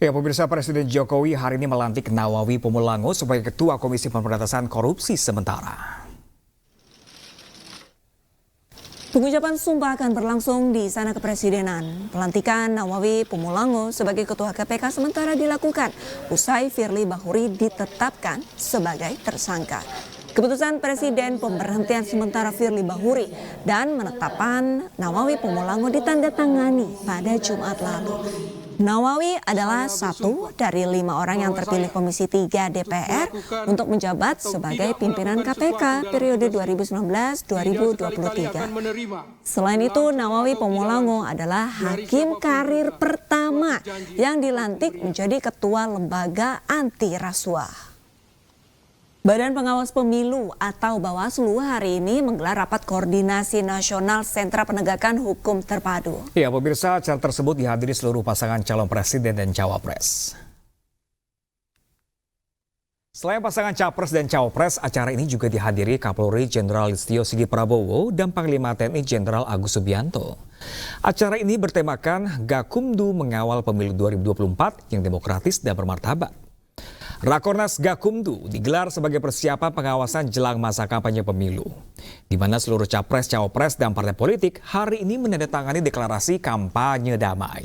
Ya, pemirsa, Presiden Jokowi hari ini melantik Nawawi Pumulango sebagai Ketua Komisi Pemberantasan Korupsi sementara. Pengucapan sumpah akan berlangsung di Istana Kepresidenan. Pelantikan Nawawi Pumulango sebagai Ketua KPK sementara dilakukan usai Firly Bahuri ditetapkan sebagai tersangka. Keputusan Presiden pemberhentian sementara Firly Bahuri dan menetapkan Nawawi Pumulango ditandatangani pada Jumat lalu. Nawawi adalah satu dari 5 orang yang terpilih Komisi 3 DPR untuk menjabat sebagai pimpinan KPK periode 2019-2023. Selain itu, Nawawi Pumulango adalah hakim karir pertama yang dilantik menjadi ketua lembaga anti rasuah. Badan Pengawas Pemilu atau Bawaslu hari ini menggelar rapat koordinasi nasional Sentra Penegakan Hukum Terpadu. Ya, pemirsa, acara tersebut dihadiri seluruh pasangan calon presiden dan cawapres. Selain pasangan capres dan cawapres, acara ini juga dihadiri Kapolri Jenderal Listio Sigit Prabowo dan Panglima TNI Jenderal Agus Subianto. Acara ini bertemakan Gakumdu mengawal pemilu 2024 yang demokratis dan bermartabat. Rakornas Gakumdu digelar sebagai persiapan pengawasan jelang masa kampanye pemilu, di mana seluruh capres, cawapres, dan partai politik hari ini menandatangani deklarasi kampanye damai.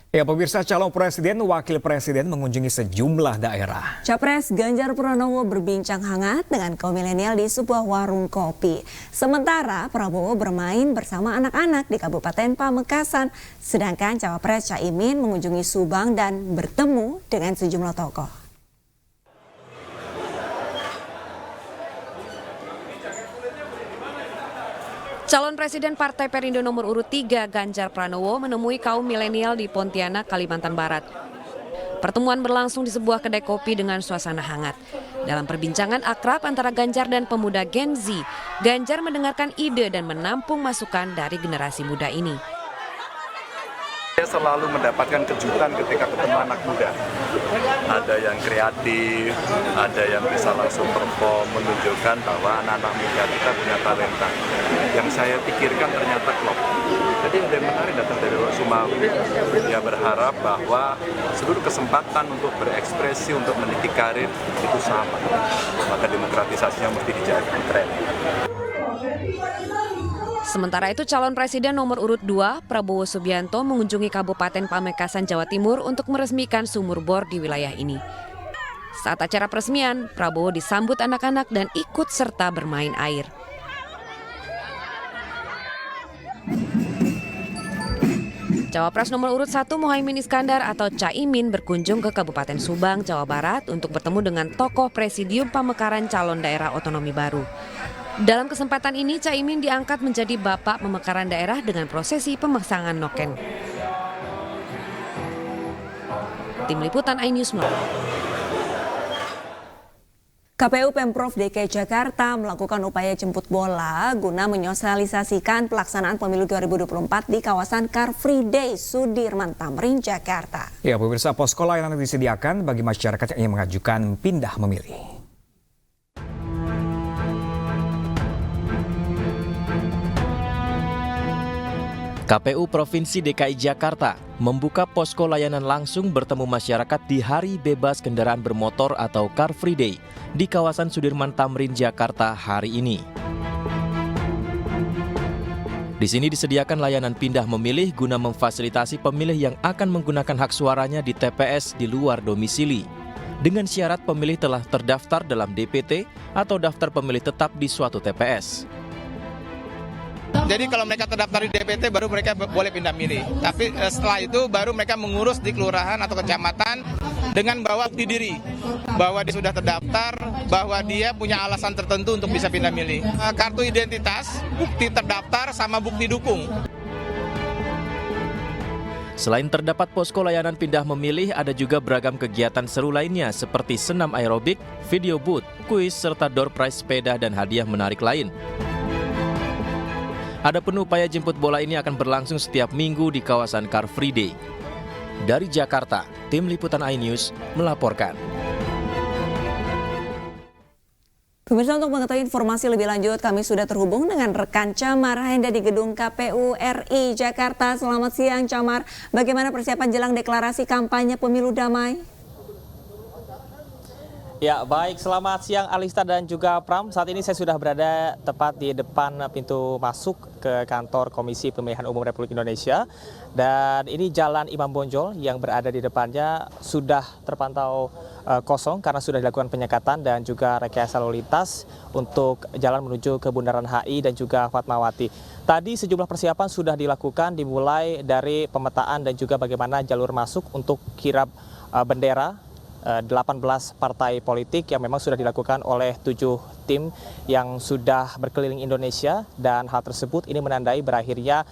Ya, pemirsa, calon presiden, wakil presiden mengunjungi sejumlah daerah. Capres Ganjar Pranowo berbincang hangat dengan kaum milenial di sebuah warung kopi. Sementara Prabowo bermain bersama anak-anak di Kabupaten Pamekasan. Sedangkan Cawapres Caimin mengunjungi Subang dan bertemu dengan sejumlah tokoh. Calon Presiden Partai Perindo nomor urut 3 Ganjar Pranowo menemui kaum milenial di Pontianak, Kalimantan Barat. Pertemuan berlangsung di sebuah kedai kopi dengan suasana hangat. Dalam perbincangan akrab antara Ganjar dan pemuda Gen Z, Ganjar mendengarkan ide dan menampung masukan dari generasi muda ini. Saya selalu mendapatkan kejutan ketika ketemu anak muda. Ada yang kreatif, ada yang bisa langsung perform, menunjukkan bahwa anak-anak muda kita punya talenta. Yang saya pikirkan ternyata klop. Jadi ada yang menarik datang dari luar Sumawi. Dia berharap bahwa seluruh kesempatan untuk berekspresi, untuk meniti karir itu sama. Maka demokratisasinya mesti dijaga tren. Sementara itu, calon presiden nomor urut 2, Prabowo Subianto, mengunjungi Kabupaten Pamekasan, Jawa Timur untuk meresmikan sumur bor di wilayah ini. Saat acara peresmian, Prabowo disambut anak-anak dan ikut serta bermain air. Cawapres nomor urut 1 Muhaimin Iskandar atau Caimin berkunjung ke Kabupaten Subang, Jawa Barat untuk bertemu dengan tokoh Presidium Pemekaran Calon Daerah Otonomi Baru. Dalam kesempatan ini, Caimin diangkat menjadi Bapak Pemekaran Daerah dengan prosesi pemasangan noken. Tim Liputan iNews Melaporkan. KPU Pemprov DKI Jakarta melakukan upaya jemput bola guna menyosialisasikan pelaksanaan pemilu 2024 di kawasan Car Free Day Sudirman Tamrin, Jakarta. Ya, pemirsa, posko layanan disediakan bagi masyarakat yang ingin mengajukan pindah memilih. KPU Provinsi DKI Jakarta membuka posko layanan langsung bertemu masyarakat di Hari Bebas Kendaraan Bermotor atau Car Free Day di kawasan Sudirman Tamrin, Jakarta hari ini. Di sini disediakan layanan pindah memilih guna memfasilitasi pemilih yang akan menggunakan hak suaranya di TPS di luar domisili, dengan syarat pemilih telah terdaftar dalam DPT atau daftar pemilih tetap di suatu TPS. Jadi kalau mereka terdaftar di DPT baru mereka boleh pindah milih. Tapi setelah itu baru mereka mengurus di kelurahan atau kecamatan dengan bawa bukti diri bahwa dia sudah terdaftar, bahwa dia punya alasan tertentu untuk bisa pindah milih. Kartu identitas, bukti terdaftar, sama bukti dukung. Selain terdapat posko layanan pindah memilih, ada juga beragam kegiatan seru lainnya seperti senam aerobik, video booth, kuis, serta door prize sepeda dan hadiah menarik lain. Adapun upaya jemput bola ini akan berlangsung setiap minggu di kawasan Car Free Day. Dari Jakarta, Tim Liputan iNews melaporkan. Pemirsa, untuk mengetahui informasi lebih lanjut, kami sudah terhubung dengan rekan Camar Haenda di Gedung KPU RI Jakarta. Selamat siang, Camar. Bagaimana persiapan jelang deklarasi kampanye pemilu damai? Ya, baik. Selamat siang Alista dan juga Pram. Saat ini saya sudah berada tepat di depan pintu masuk ke kantor Komisi Pemilihan Umum Republik Indonesia. Dan ini Jalan Imam Bonjol yang berada di depannya sudah terpantau kosong karena sudah dilakukan penyekatan dan juga rekayasa lalu lintas untuk jalan menuju ke Bundaran HI dan juga Fatmawati. Tadi sejumlah persiapan sudah dilakukan, dimulai dari pemetaan dan juga bagaimana jalur masuk untuk kirap bendera 18 partai politik yang memang sudah dilakukan oleh 7 tim yang sudah berkeliling Indonesia, dan hal tersebut ini menandai berakhirnya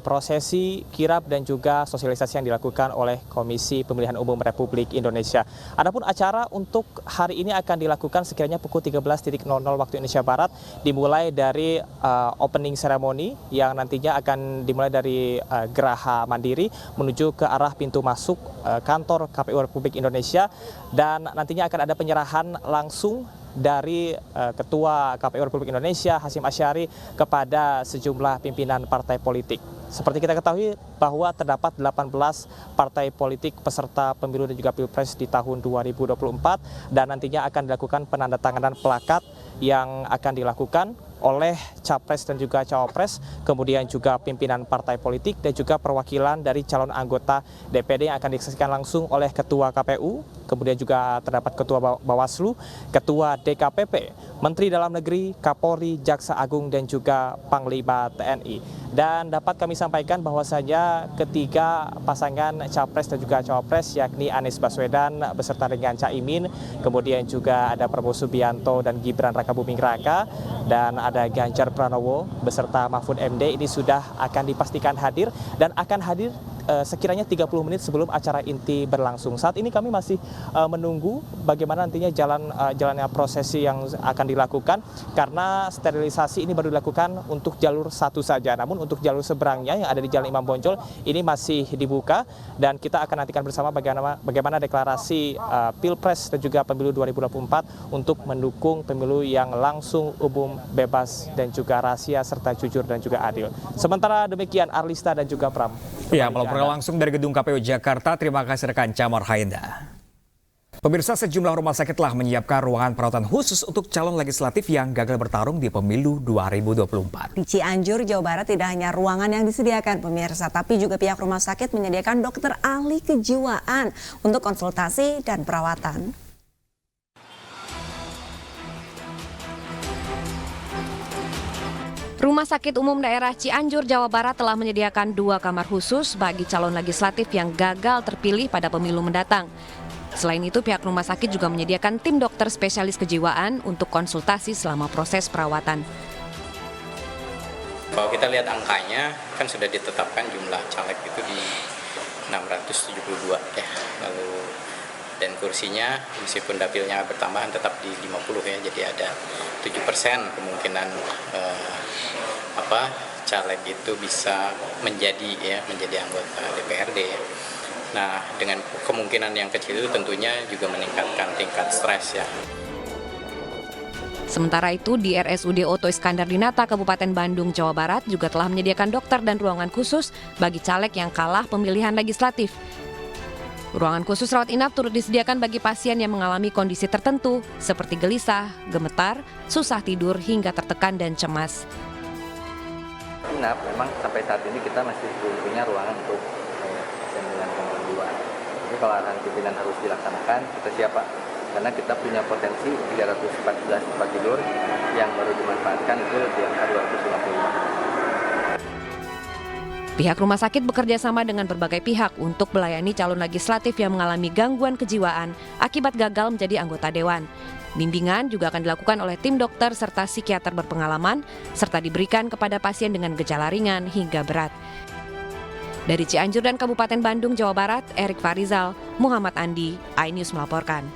prosesi kirap dan juga sosialisasi yang dilakukan oleh Komisi Pemilihan Umum Republik Indonesia. Adapun acara untuk hari ini akan dilakukan sekiranya pukul 13.00 waktu Indonesia Barat, dimulai dari opening ceremony yang nantinya akan dimulai dari Geraha Mandiri menuju ke arah pintu masuk kantor KPU Republik Indonesia, dan nantinya akan ada penyerahan langsung dari Ketua KPU Republik Indonesia Hasyim Asyari kepada sejumlah pimpinan partai politik. Seperti kita ketahui bahwa terdapat 18 partai politik peserta pemilu dan juga pilpres di tahun 2024, dan nantinya akan dilakukan penandatanganan plakat yang akan dilakukan oleh Capres dan juga Cawapres, kemudian juga pimpinan partai politik dan juga perwakilan dari calon anggota DPD yang akan disaksikan langsung oleh Ketua KPU, kemudian juga terdapat Ketua Bawaslu, Ketua DKPP, Menteri Dalam Negeri, Kapolri, Jaksa Agung dan juga Panglima TNI. Dan dapat kami sampaikan bahwasanya ketiga pasangan Capres dan juga Cawapres, yakni Anies Baswedan beserta dengan Caimin, kemudian juga ada Prabowo Subianto dan Gibran Rakabuming Raka, dan ada Ganjar Pranowo beserta Mahfud MD, ini sudah akan dipastikan hadir dan akan hadir sekiranya 30 menit sebelum acara inti berlangsung. Saat ini kami masih menunggu bagaimana nantinya jalannya prosesi yang akan dilakukan, karena sterilisasi ini baru dilakukan untuk jalur satu saja. Namun untuk jalur seberangnya yang ada di Jalan Imam Bonjol ini masih dibuka, dan kita akan nantikan bersama bagaimana deklarasi Pilpres dan juga Pemilu 2024 untuk mendukung pemilu yang langsung, umum, bebas dan juga rahasia serta jujur dan juga adil. Sementara demikian Arlista dan juga Pram. Ya, melaporkan langsung dari Gedung KPU Jakarta. Terima kasih rekan Camar Haenda. Pemirsa, sejumlah rumah sakit telah menyiapkan ruangan perawatan khusus untuk calon legislatif yang gagal bertarung di pemilu 2024. Di Cianjur, Jawa Barat tidak hanya ruangan yang disediakan pemirsa, tapi juga pihak rumah sakit menyediakan dokter ahli kejiwaan untuk konsultasi dan perawatan. Rumah Sakit Umum Daerah Cianjur, Jawa Barat telah menyediakan 2 kamar khusus bagi calon legislatif yang gagal terpilih pada pemilu mendatang. Selain itu, pihak rumah sakit juga menyediakan tim dokter spesialis kejiwaan untuk konsultasi selama proses perawatan. Kalau kita lihat angkanya, kan sudah ditetapkan jumlah caleg itu di 672 ya. Lalu dan kursinya meskipun dapilnya bertambahan tetap di 50 ya. Jadi ada 7% kemungkinan caleg itu bisa menjadi anggota DPRD ya. Nah, dengan kemungkinan yang kecil itu tentunya juga meningkatkan tingkat stres ya. Sementara itu, di RSUD Oto Iskandar Dinata, Kabupaten Bandung, Jawa Barat juga telah menyediakan dokter dan ruangan khusus bagi caleg yang kalah pemilihan legislatif. Ruangan khusus rawat inap turut disediakan bagi pasien yang mengalami kondisi tertentu seperti gelisah, gemetar, susah tidur hingga tertekan dan cemas. Inap memang sampai saat ini kita masih belum punya ruangan untuk pasien dengan gangguan jiwa. Jadi kalau arahan pimpinan harus dilaksanakan, kita siap Pak. Karena kita punya potensi 314 tempat tidur yang baru dimanfaatkan itu di angka 250. Pihak rumah sakit bekerja sama dengan berbagai pihak untuk melayani calon legislatif yang mengalami gangguan kejiwaan akibat gagal menjadi anggota dewan. Bimbingan juga akan dilakukan oleh tim dokter serta psikiater berpengalaman, serta diberikan kepada pasien dengan gejala ringan hingga berat. Dari Cianjur dan Kabupaten Bandung, Jawa Barat, Erik Farizal, Muhammad Andi, iNews melaporkan.